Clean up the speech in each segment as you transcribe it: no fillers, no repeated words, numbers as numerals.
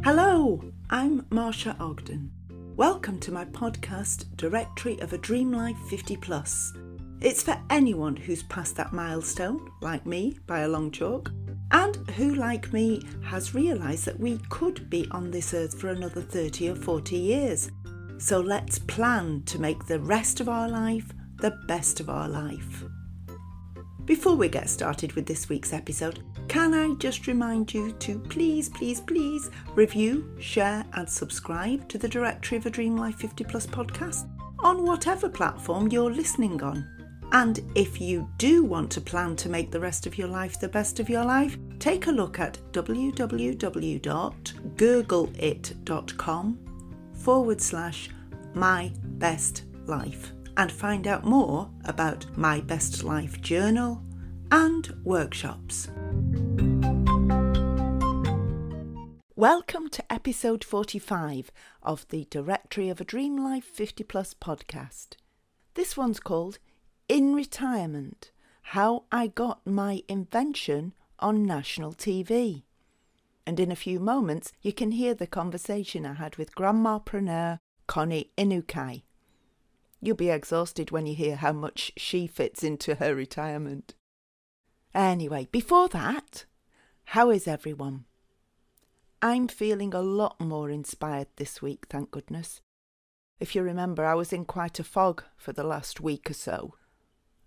Hello, I'm Marsha Ogden. Welcome to my podcast, Directory of a Dream Life 50 Plus. It's for anyone who's passed that milestone, like me, by a long chalk, and who, like me, has realised that we could be on this earth for another 30 or 40 years. So let's plan to make the rest of our life the best of our life. Before we get started with this week's episode, can I just remind you to please review, share and subscribe to the Directory of a Dream Life 50 Plus podcast on whatever platform you're listening on. And if you do want to plan to make the rest of your life the best of your life, take a look at www.googleit.com/mybestlife and find out more about My Best Life Journal and workshops. Welcome to episode 45 of the Directory of a Dream Life 50 Plus podcast. This one's called In Retirement, How I Got My Invention on National TV. And in a few moments you can hear the conversation I had with grandmapreneur Connie Inukai. You'll be exhausted when you hear how much she fits into her retirement. Anyway, before that, how is everyone? I'm feeling a lot more inspired this week, thank goodness. If you remember, I was in quite a fog for the last week or so.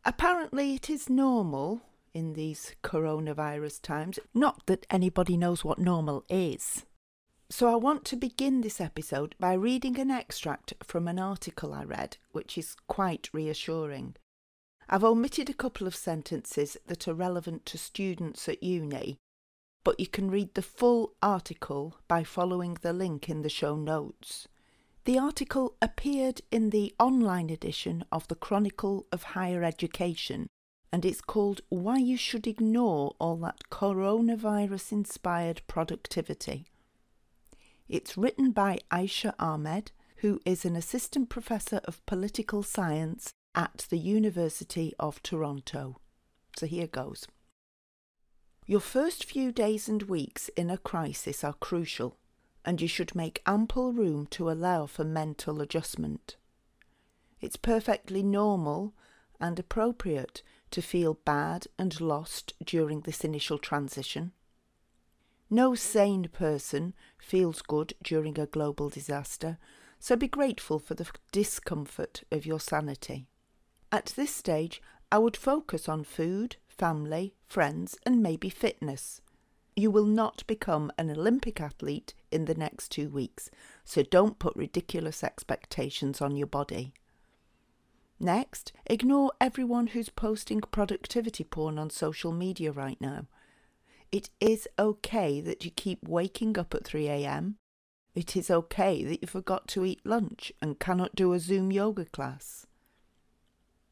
Apparently it is normal in these coronavirus times. Not that anybody knows what normal is. So I want to begin this episode by reading an extract from an article I read, which is quite reassuring. I've omitted a couple of sentences that are relevant to students at uni, but you can read the full article by following the link in the show notes. The article appeared in the online edition of the Chronicle of Higher Education, and it's called Why You Should Ignore All That Coronavirus-Inspired Productivity. It's written by Aisha Ahmed, who is an assistant professor of political science at the University of Toronto. So here goes. Your first few days and weeks in a crisis are crucial, and you should make ample room to allow for mental adjustment. It's perfectly normal and appropriate to feel bad and lost during this initial transition. No sane person feels good during a global disaster, so be grateful for the discomfort of your sanity. At this stage, I would focus on food, family, friends, and maybe fitness. You will not become an Olympic athlete in the next 2 weeks, so don't put ridiculous expectations on your body. Next, ignore everyone who's posting productivity porn on social media right now. It is okay that you keep waking up at 3 a.m. It is okay that you forgot to eat lunch and cannot do a Zoom yoga class.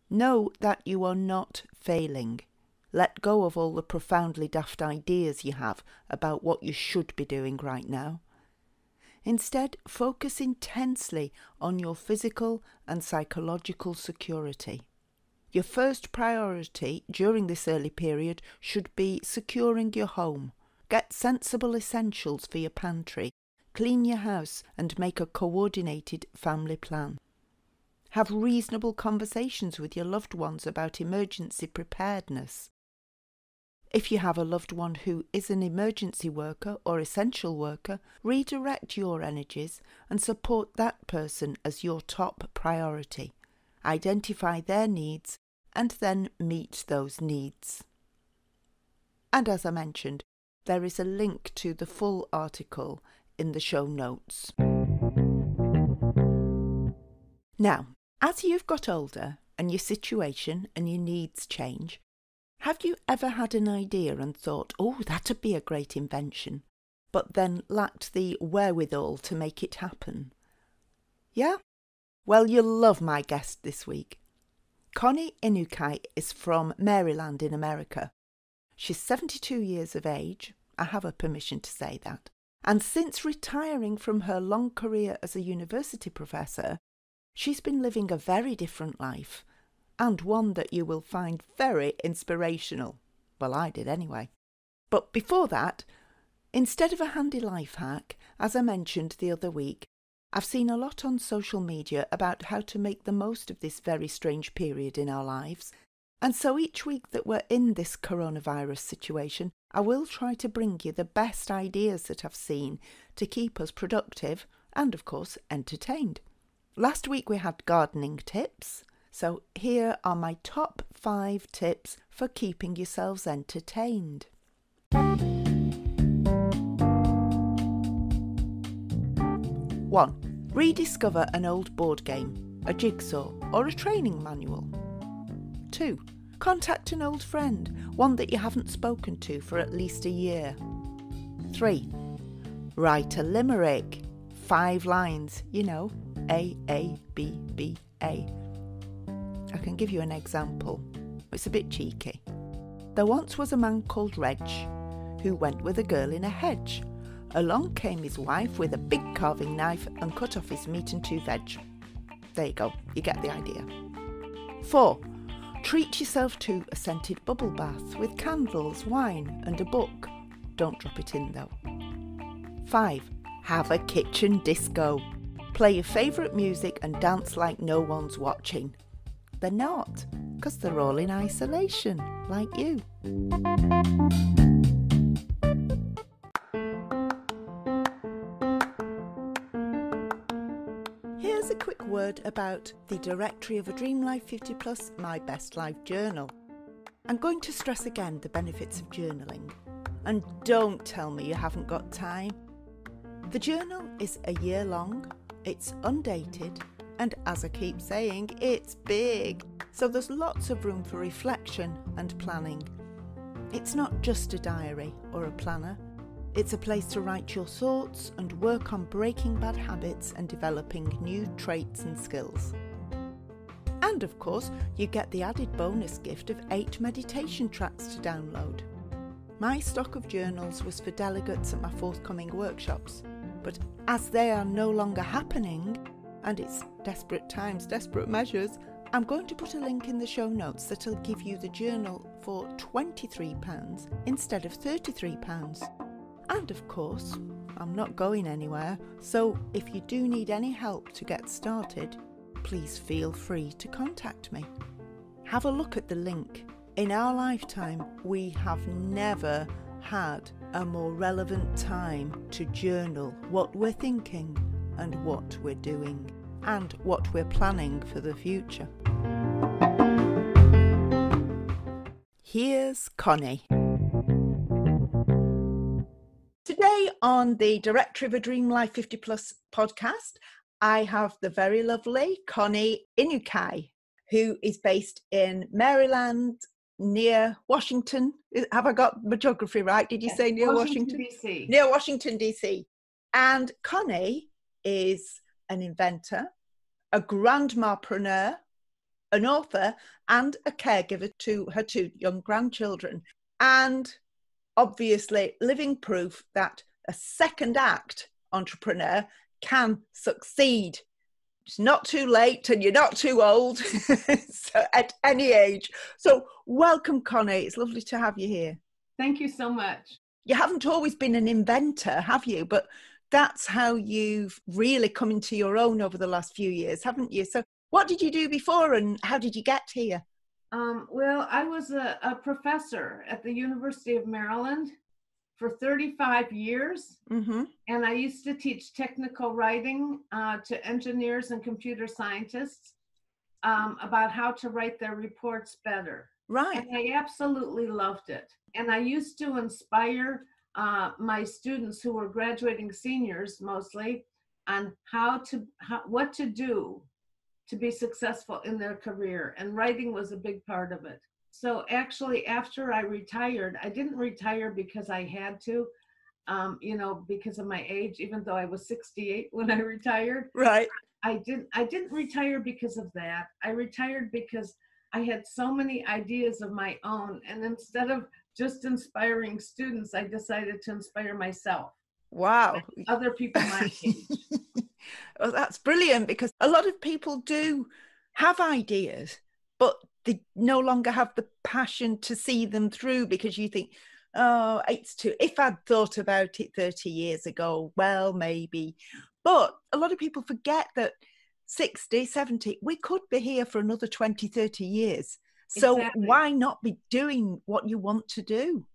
Know that you are not failing. Let go of all the profoundly daft ideas you have about what you should be doing right now. Instead, focus intensely on your physical and psychological security. Your first priority during this early period should be securing your home. Get sensible essentials for your pantry, clean your house and make a coordinated family plan. Have reasonable conversations with your loved ones about emergency preparedness. If you have a loved one who is an emergency worker or essential worker, redirect your energies and support that person as your top priority. Identify their needs and then meet those needs. And as I mentioned, there is a link to the full article in the show notes. Now, as you've got older and your situation and your needs change, have you ever had an idea and thought, oh, that'd be a great invention, but then lacked the wherewithal to make it happen? Yeah? Well, you'll love my guest this week. Connie Inukai is from Maryland in America. She's 72 years of age, I have her permission to say that, and since retiring from her long career as a university professor, she's been living a very different life, and one that you will find very inspirational. Well, I did anyway. But before that, Instead of a handy life hack, as I mentioned the other week, I've seen a lot on social media about how to make the most of this very strange period in our lives. And so each week that we're in this coronavirus situation, I will try to bring you the best ideas that I've seen to keep us productive and, of course, entertained. Last week we had gardening tips, so here are my top 5 tips for keeping yourselves entertained. 1. Rediscover an old board game, a jigsaw or a training manual. 2. Contact an old friend, one that you haven't spoken to for at least a year. 3. Write a limerick, 5 lines, A, B, B, A. I can give you an example. It's a bit cheeky. There once was a man called Reg who went with a girl in a hedge. Along came his wife with a big carving knife and cut off his meat and 2 veg. There you go, you get the idea. 4. Treat yourself to a scented bubble bath with candles, wine and a book. Don't drop it in though. 5. Have a kitchen disco. Play your favourite music and dance like no one's watching. They're not, because they're all in isolation, like you. Here's a quick word about the Directory of a Dream Life 50 Plus My Best Life Journal. I'm going to stress again the benefits of journaling. And don't tell me you haven't got time. The journal is a year long, it's undated, and as I keep saying, it's big. So there's lots of room for reflection and planning. It's not just a diary or a planner. It's a place to write your thoughts and work on breaking bad habits and developing new traits and skills. And of course, you get the added bonus gift of 8 meditation tracks to download. My stock of journals was for delegates at my forthcoming workshops, but as they are no longer happening, and it's desperate times, desperate measures, I'm going to put a link in the show notes that'll give you the journal for £23 instead of £33. And of course, I'm not going anywhere, so if you do need any help to get started, please feel free to contact me. Have a look at the link. In our lifetime, we have never had a more relevant time to journal what we're thinking and what we're doing and what we're planning for the future. Here's Connie. Today on the Directory of a Dream Life 50 Plus podcast, I have the very lovely Connie Inukai, who is based in Maryland near Washington. Have I got my geography right? Did you say near Washington? DC. Near Washington, DC. And Connie is an inventor, a grandmapreneur, an author, and a caregiver to her 2 young grandchildren. And obviously living proof that a second act entrepreneur can succeed. It's not too late and you're not too old so at any age. So welcome, Connie. It's lovely to have you here. Thank you so much. You haven't always been an inventor, have you? But that's how you've really come into your own over the last few years, haven't you? So what did you do before and how did you get here? Well, I was a professor at the University of Maryland for 35 years. Mm-hmm. And I used to teach technical writing to engineers and computer scientists about how to write their reports better. Right. And I absolutely loved it. And I used to inspire my students who were graduating seniors mostly on what to do to be successful in their career. And writing was a big part of it. So actually, after I retired, I didn't retire because I had to, because of my age, even though I was 68 when I retired. Right. I didn't retire because of that. I retired because I had so many ideas of my own. And instead of just inspiring students, I decided to inspire myself. Wow. Other people my age. Well, that's brilliant, because a lot of people do have ideas, but they no longer have the passion to see them through, because you think Oh, it's too, if I'd thought about it 30 years ago, well, maybe. But a lot of people forget that 60, 70, we could be here for another 20, 30 years. So Exactly. why not be doing what you want to do?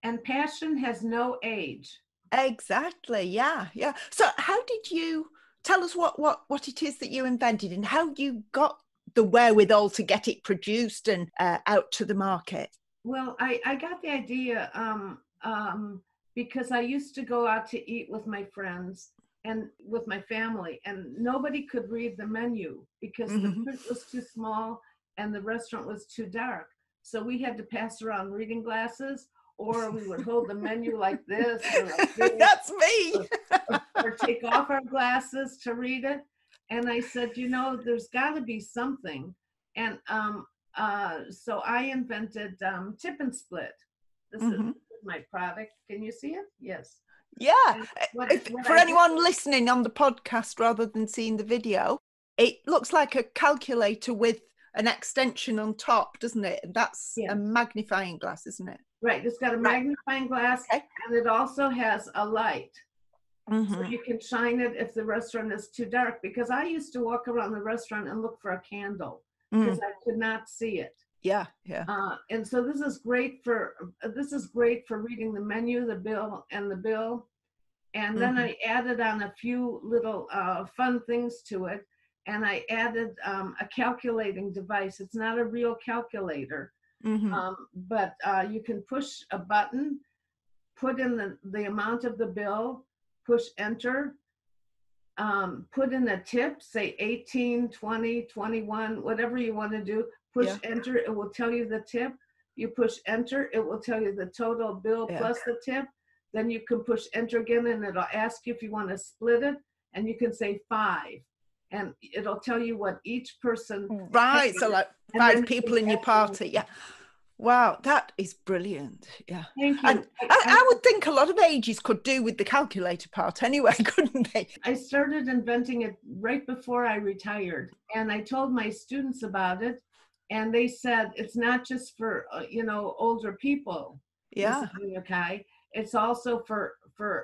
And passion has no age. Exactly. Yeah. Yeah. So how did you tell us what it is that you invented and how you got the wherewithal to get it produced and out to the market? Well, I got the idea because I used to go out to eat with my friends and with my family, and nobody could read the menu because the Mm-hmm. print was too small and the restaurant was too dark. So we had to pass around reading glasses, or we would hold the menu like this or like this, That's me. or, or take off our glasses to read it. And I said, there's got to be something. And so I invented Tip and Split. This is Mm-hmm. my product. Can you see it? Yes. Yeah. And what For I did, anyone listening on the podcast rather than seeing the video, it looks like a calculator with an extension on top, doesn't it? And that's a yes, magnifying glass, isn't it? right. It's got a Right. magnifying glass, Okay. and it also has a light. So Mm-hmm. you can shine it if the restaurant is too dark. Because I used to walk around the restaurant and look for a candle because Mm. I could not see it. Yeah. Yeah. And so this is great for reading the menu, the bill, and the bill. And then Mm-hmm. I added on a few little fun things to it. And I added a calculating device. It's not a real calculator, Mm-hmm. but you can push a button, put in the amount of the bill, push enter, put in a tip, say 18, 20, 21, whatever you want to do. Push Yeah. enter, it will tell you the tip. You push enter, it will tell you the total bill Yeah. plus the tip. Then you can push enter again and it'll ask you if you want to split it, and you can say 5. And it'll tell you what each person Right. paid. So like And 5 then you people can in your add them. party. Yeah. Wow, that is brilliant. Yeah. Thank And you. I would think a lot of ages could do with the calculator part anyway, couldn't they? I started inventing it right before I retired, and I told my students about it, and they said it's not just for older people, Yeah. Mrs. Unukai. It's also for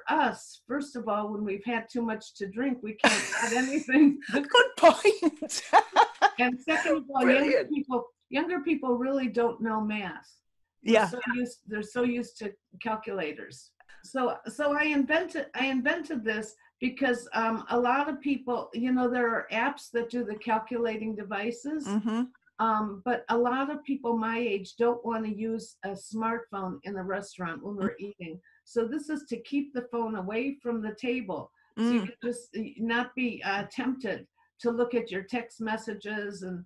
us. First of all, when we've had too much to drink, we can't add anything. Good point. And second of all, Brilliant. younger people really don't know math. Yeah. They're so used to calculators. So I invented this because a lot of people, there are apps that do the calculating devices, Mm-hmm. but a lot of people my age don't want to use a smartphone in the restaurant when we're eating. So this is to keep the phone away from the table, so you can just not be tempted to look at your text messages and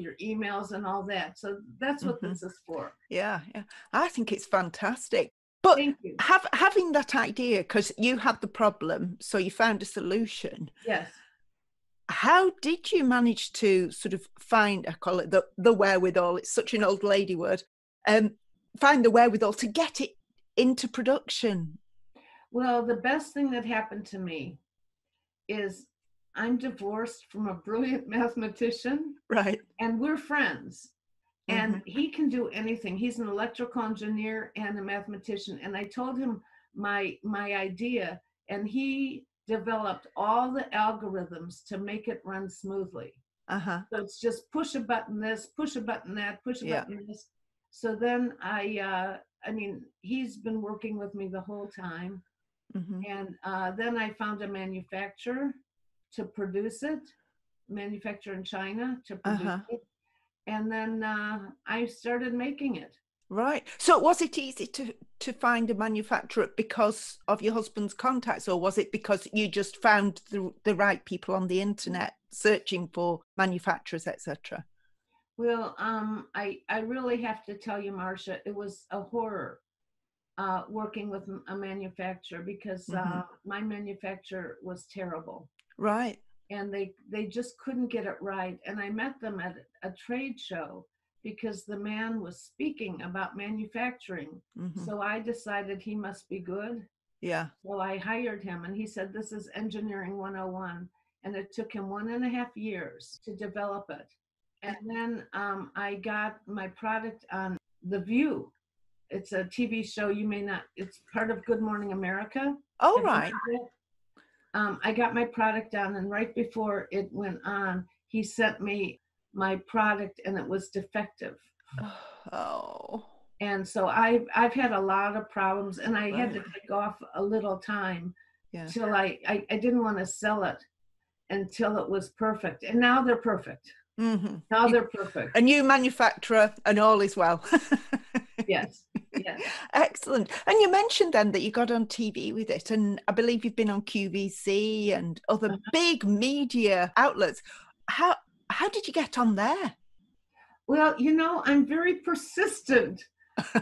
your emails and all that. So that's what Mm-hmm. this is for. Yeah. Yeah. I think it's fantastic. But Thank you. having that idea, because you had the problem, so you found a solution. Yes. How did you manage to sort of find, I call it the wherewithal, it's such an old lady word, find the wherewithal to get it into production? Well, the best thing that happened to me is I'm divorced from a brilliant mathematician, Right. and we're friends. Mm-hmm. And he can do anything. He's an electrical engineer and a mathematician. And I told him my idea, and he developed all the algorithms to make it run smoothly. Uh-huh. So it's just push a button this, push a button that, push a Yeah. button this. So then I mean, he's been working with me the whole time. Mm-hmm. And then I found a manufacturer to produce it, manufacturer in China to produce Uh-huh. it. And then I started making it. Right. So was it easy to find a manufacturer because of your husband's contacts, or was it because you just found the right people on the internet searching for manufacturers, etc.? Well, I really have to tell you, Marcia, it was a horror working with a manufacturer because my manufacturer was terrible. Right. And they just couldn't get it right. And I met them at a trade show because the man was speaking about manufacturing. Mm-hmm. So I decided he must be good. Yeah. So I hired him, and he said, this is engineering 101. And it took him 1.5 years to develop it. And then I got my product on The View. It's a TV show. You may not. It's part of Good Morning America. Oh, Have you right. heard it? I got my product down, and right before it went on, he sent me my product, and it was defective. Oh. And so I've had a lot of problems, and I had to Right. take off a little time Yeah. till I didn't want to sell it until it was perfect. And now they're perfect. Mm-hmm. Now they're perfect. A new manufacturer and all is well. Yes. Yes. Excellent. And you mentioned then that you got on TV with it, and I believe you've been on QVC and other big media outlets. How did you get on there? Well, I'm very persistent.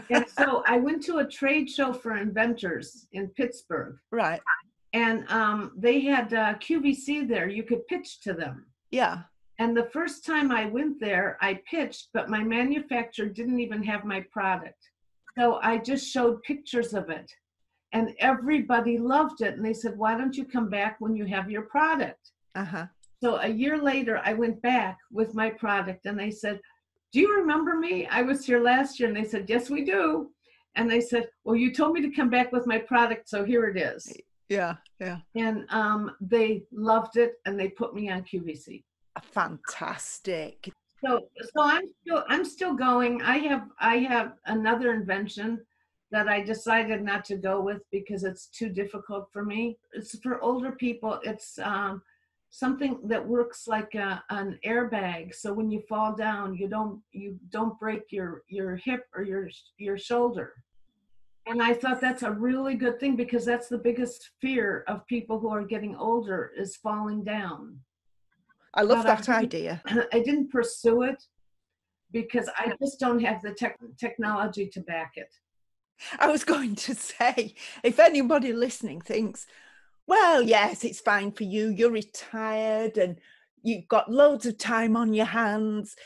And so I went to a trade show for inventors in Pittsburgh. Right. And they had QVC there. You could pitch to them. Yeah. And the first time I went there, I pitched, but my manufacturer didn't even have my product. So I just showed pictures of it. And everybody loved it. And they said, why don't you come back when you have your product? Uh-huh. So a year later, I went back with my product, and they said, do you remember me? I was here last year. And they said, yes, we do. And they said, well, you told me to come back with my product, so here it is. Yeah, yeah. And they loved it, and they put me on QVC. Fantastic. So I'm still going. I have another invention that I decided not to go with because it's too difficult for me. It's for older people. It's something that works like an airbag. So when you fall down, you don't break your hip or your shoulder. And I thought that's a really good thing, because that's the biggest fear of people who are getting older, is falling down. I love that idea. I didn't pursue it because I just don't have the technology to back it. I was going to say, if anybody listening thinks, well, yes, it's fine for you, you're retired and you've got loads of time on your hands.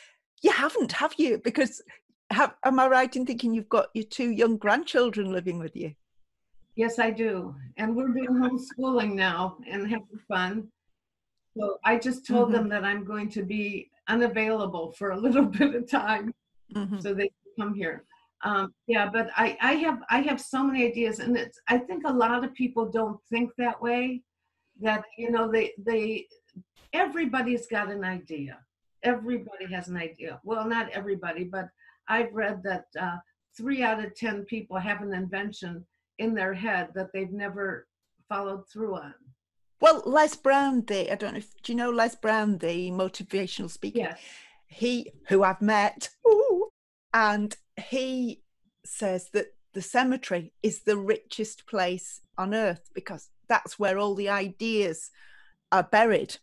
You haven't, have you? Because am I right in thinking you've got your 2 young grandchildren living with you? Yes, I do. And we're doing homeschooling now and having fun. So I just told them that I'm going to be unavailable for a little bit of time, so they can come here. Yeah, but I have so many ideas, and I think a lot of people don't think that way. That everybody's got an idea. Everybody has an idea. Well, not everybody, but I've read that 3 out of 10 people have an invention in their head that they've never followed through on. Well, Les Brown, do you know Les Brown, the motivational speaker? Yes. He, who I've met, and he says that the cemetery is the richest place on earth because that's where all the ideas are buried.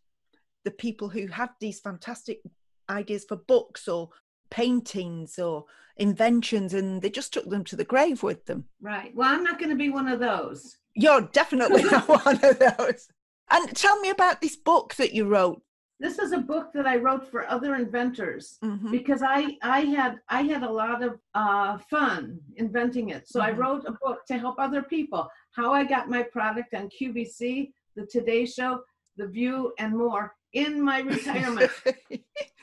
The people who had these fantastic ideas for books or paintings or inventions, and they just took them to the grave with them. Right. Well, I'm not going to be one of those. You're definitely not one of those. And tell me about this book that you wrote. This is a book that I wrote for other inventors because I had a lot of fun inventing it. So I wrote a book to help other people. How I got my product on QVC, the Today Show, The View, and more in my retirement.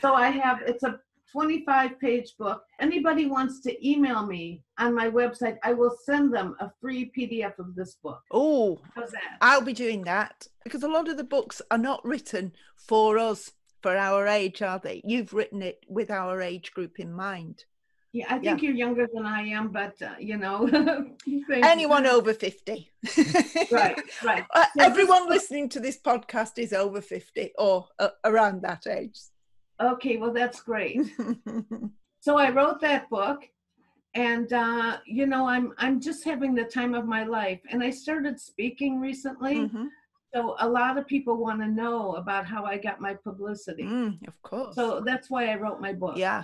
So it's a 25-page book. Anybody wants to email me on my website, I will send them a free PDF of this book. Oh, how's that? I'll be doing that, because a lot of the books are not written for us, for our age, are they? You've written it with our age group in mind. Yeah, I think you're younger than I am, but anyone over 50. Right. Everyone listening to this podcast is over 50 or around that age. Okay, well, that's great. So I wrote that book, and I'm just having the time of my life. And I started speaking recently, so a lot of people want to know about how I got my publicity. Of course. So that's why I wrote my book. Yeah.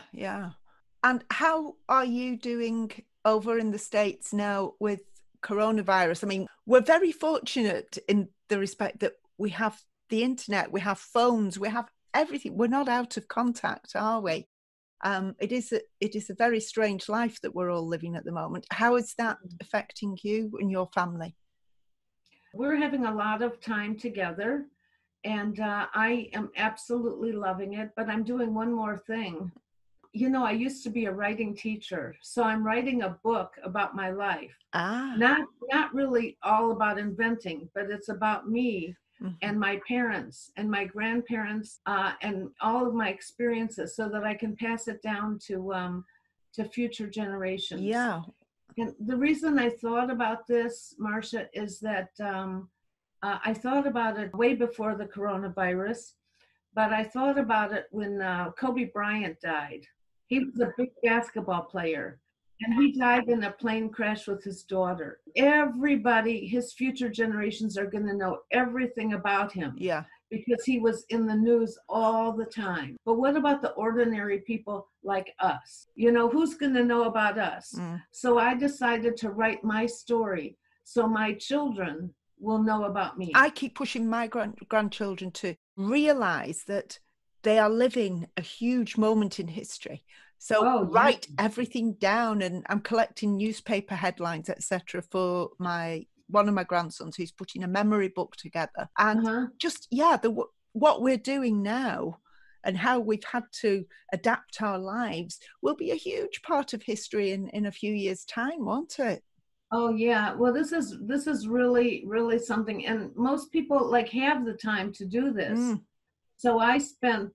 And how are you doing over in the States now with coronavirus? I mean, we're very fortunate in the respect that we have the internet, we have phones, we have everything. We're not out of contact, are we? It is a very strange life that we're all living at the moment. How is that affecting you and your family? We're having a lot of time together, and I am absolutely loving it. But I'm doing one more thing. I used to be a writing teacher, so I'm writing a book about my life. Ah. Not really all about inventing, but it's about me Mhm. and my parents and my grandparents, and all of my experiences, so that I can pass it down to future generations. Yeah. And the reason I thought about this, Marcia, is that I thought about it way before the coronavirus, but I thought about it when Kobe Bryant died. He was a big basketball player, and he died in a plane crash with his daughter. Everybody, his future generations, are going to know everything about him. Yeah. Because he was in the news all the time. But what about the ordinary people like us? Who's going to know about us? So I decided to write my story so my children will know about me. I keep pushing my grandchildren to realize that they are living a huge moment in history. So write everything down, and I'm collecting newspaper headlines, etc., for one of my grandsons who's putting a memory book together. And what we're doing now and how we've had to adapt our lives will be a huge part of history in a few years' time, won't it? Oh yeah. Well, this is really, really something, and most people have the time to do this. So I spent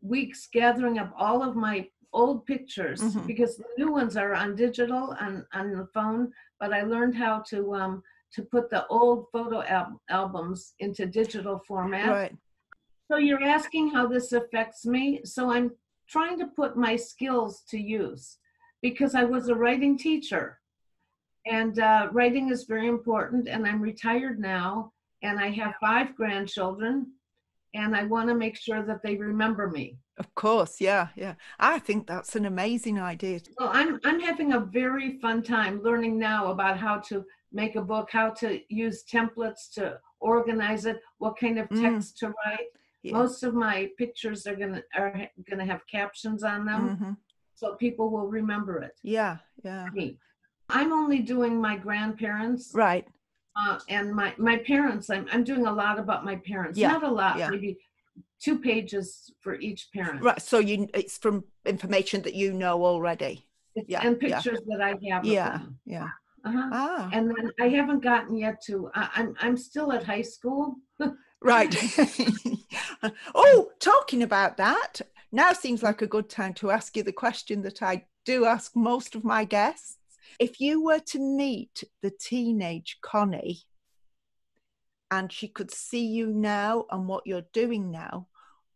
weeks gathering up all of my old pictures, because the new ones are on digital and on the phone, but I learned how to put the old photo albums into digital format. Right. So you're asking how this affects me. So I'm trying to put my skills to use, because I was a writing teacher, and writing is very important, and I'm retired now, and I have 5 grandchildren, and I want to make sure that they remember me. Of course, yeah. I think that's an amazing idea. So I'm having a very fun time learning now about how to make a book, how to use templates to organize it, what kind of text to write. Yeah. Most of my pictures are gonna have captions on them, so people will remember it. Yeah. Me. I'm only doing my grandparents. Right. And my parents, I'm doing a lot about my parents. Yeah. Not a lot, maybe 2 pages for each parent. Right. So it's from information that you know already. And pictures that I have. Yeah. And then I haven't gotten yet to. I'm still at high school. Right. Oh, talking about that, now seems like a good time to ask you the question that I do ask most of my guests. If you were to meet the teenage Connie and she could see you now and what you're doing now,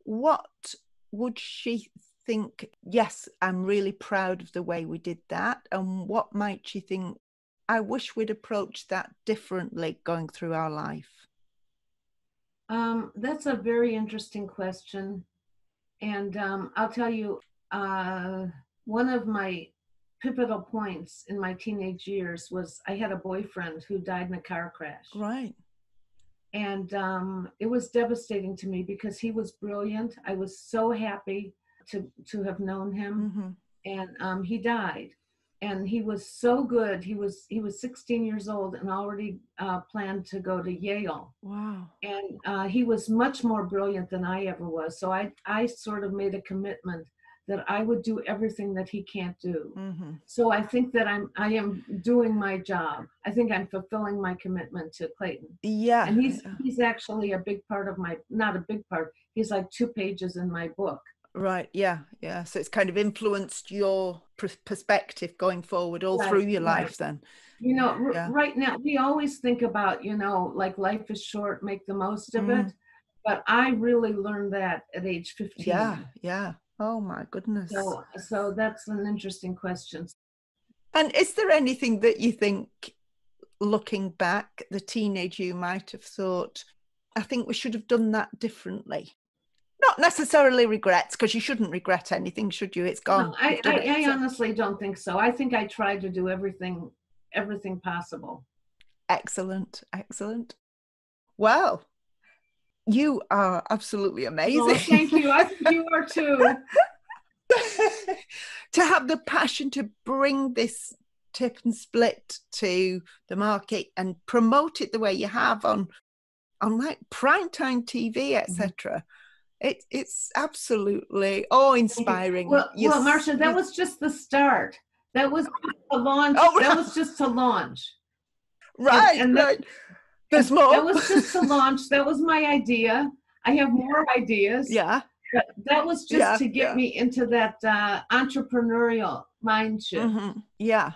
what would she think? Yes, I'm really proud of the way we did that. And what might she think? I wish we'd approached that differently going through our life. That's a very interesting question. And I'll tell you, one of my pivotal points in my teenage years was I had a boyfriend who died in a car crash. Right. And it was devastating to me because he was brilliant. I was so happy to have known him. And he died. And he was so good. He was 16 years old and already planned to go to Yale. Wow. And he was much more brilliant than I ever was. So I sort of made a commitment that I would do everything that he can't do. So I think that I am doing my job. I think I'm fulfilling my commitment to Clayton. Yeah. And he's actually a big part of not a big part, he's like 2 pages in my book. Right. Yeah. So it's kind of influenced your perspective going forward all through your life then. Right now, we always think about, like life is short, make the most of it. But I really learned that at age 15. Yeah. Oh my goodness. So that's an interesting question. And is there anything that you think, looking back, the teenage you might have thought, I think we should have done that differently? Not necessarily regrets, because you shouldn't regret anything, should you? It's gone. No, I honestly don't think so. I think I tried to do everything possible. Excellent. Well, you are absolutely amazing. Oh, thank you. I think you are too. To have the passion to bring this Tip and Split to the market and promote it the way you have on like primetime TV, etc. It's absolutely awe-inspiring. Well, Marcia, that was just the start. That was a launch. Oh, that was just to launch. Right, and right. There's more. That was just to launch. That was my idea. I have more ideas. Yeah. But that was just to get me into that entrepreneurial mind shift. Mm-hmm. Yeah.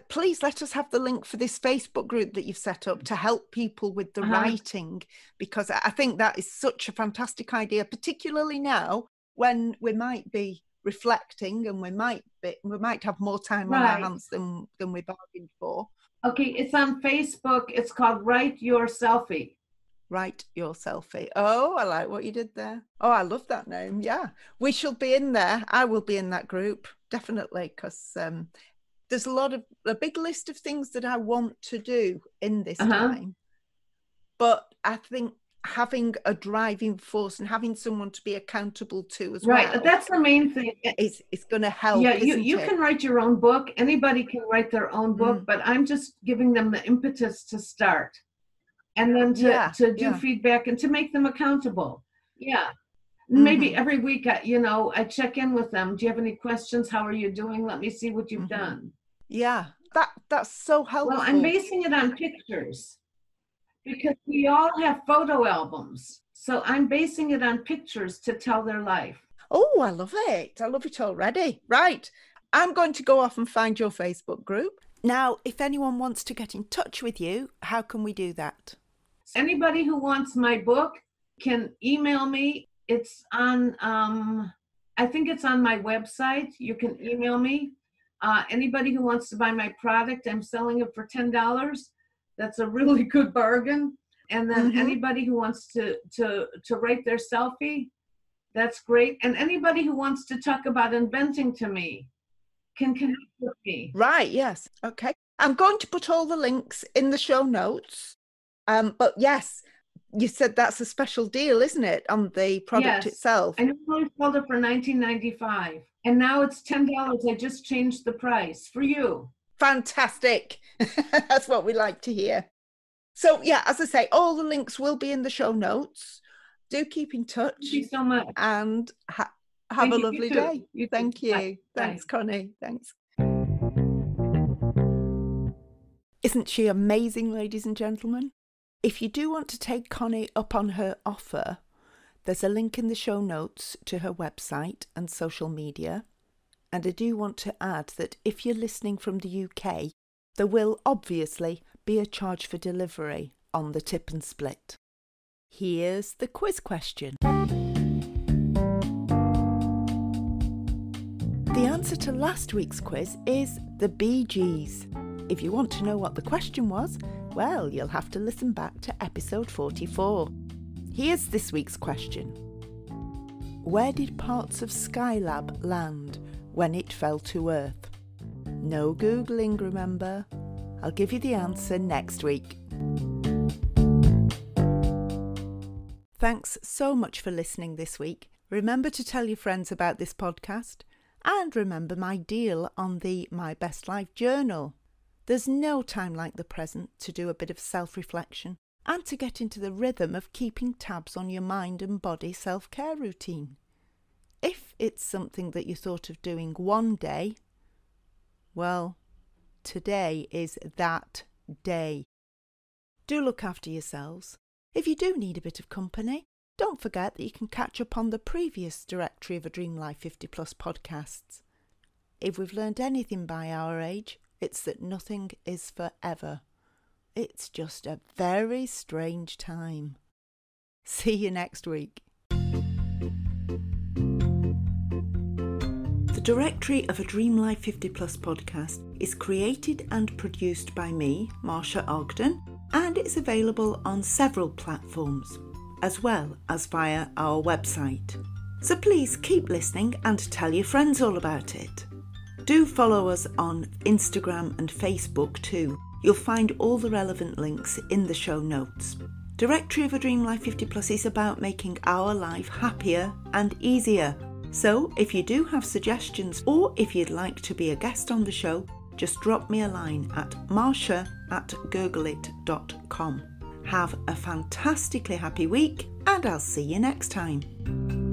Please let us have the link for this Facebook group that you've set up to help people with the writing, because I think that is such a fantastic idea, particularly now when we might be reflecting and we might have more time on our hands than we bargained for. Okay, it's on Facebook. It's called Write Your Selfie. Write Your Selfie. Oh, I like what you did there. Oh, I love that name. Yeah, we shall be in there. I will be in that group, definitely, because there's a big list of things that I want to do in this time. But I think having a driving force and having someone to be accountable to as well. Right, that's the main thing. It's going to help. Yeah, you can write your own book. Anybody can write their own book, but I'm just giving them the impetus to start. And then to do feedback and to make them accountable. Yeah. Maybe every week, I check in with them. Do you have any questions? How are you doing? Let me see what you've done. Yeah, that's so helpful. Well, I'm basing it on pictures because we all have photo albums. So I'm basing it on pictures to tell their life. Oh, I love it. I love it already. Right. I'm going to go off and find your Facebook group. Now, if anyone wants to get in touch with you, how can we do that? Anybody who wants my book can email me. It's on, I think it's on my website. You can email me. Anybody who wants to buy my product, I'm selling it for $10. That's a really good bargain. And then anybody who wants to write their selfie, that's great. And anybody who wants to talk about inventing to me can connect with me. Right, yes. Okay. I'm going to put all the links in the show notes. But yes, you said that's a special deal, isn't it, on the product itself? I normally sold it for $19.95, and now it's $10. I just changed the price for you. Fantastic. That's what we like to hear. So yeah, as I say, all the links will be in the show notes. Do keep in touch. Thank you so much. And have a lovely day. Thank you. Bye. Thanks, Connie. Thanks. Isn't she amazing, ladies and gentlemen? If you do want to take Connie up on her offer, there's a link in the show notes to her website and social media. And I do want to add that if you're listening from the UK, there will obviously be a charge for delivery on the Tip and Split. Here's the quiz question. The answer to last week's quiz is the Bee Gees. If you want to know what the question was, well, you'll have to listen back to episode 44. Here's this week's question. Where did parts of Skylab land when it fell to Earth? No Googling, remember? I'll give you the answer next week. Thanks so much for listening this week. Remember to tell your friends about this podcast and remember my deal on the My Best Life journal. There's no time like the present to do a bit of self-reflection and to get into the rhythm of keeping tabs on your mind and body self-care routine. If it's something that you thought of doing one day, well, today is that day. Do look after yourselves. If you do need a bit of company, don't forget that you can catch up on the previous Directory of a Dream Life 50 Plus podcasts. If we've learned anything by our age, it's that nothing is forever. It's just a very strange time. See you next week. The Directory of a Dream Life 50 Plus podcast is created and produced by me, Marcia Ogden, and it's available on several platforms, as well as via our website. So please keep listening and tell your friends all about it. Do follow us on Instagram and Facebook too. You'll find all the relevant links in the show notes. Directory of a Dream Life 50 Plus is about making our life happier and easier. So if you do have suggestions or if you'd like to be a guest on the show, just drop me a line at marcia@googlit.com. Have a fantastically happy week, and I'll see you next time.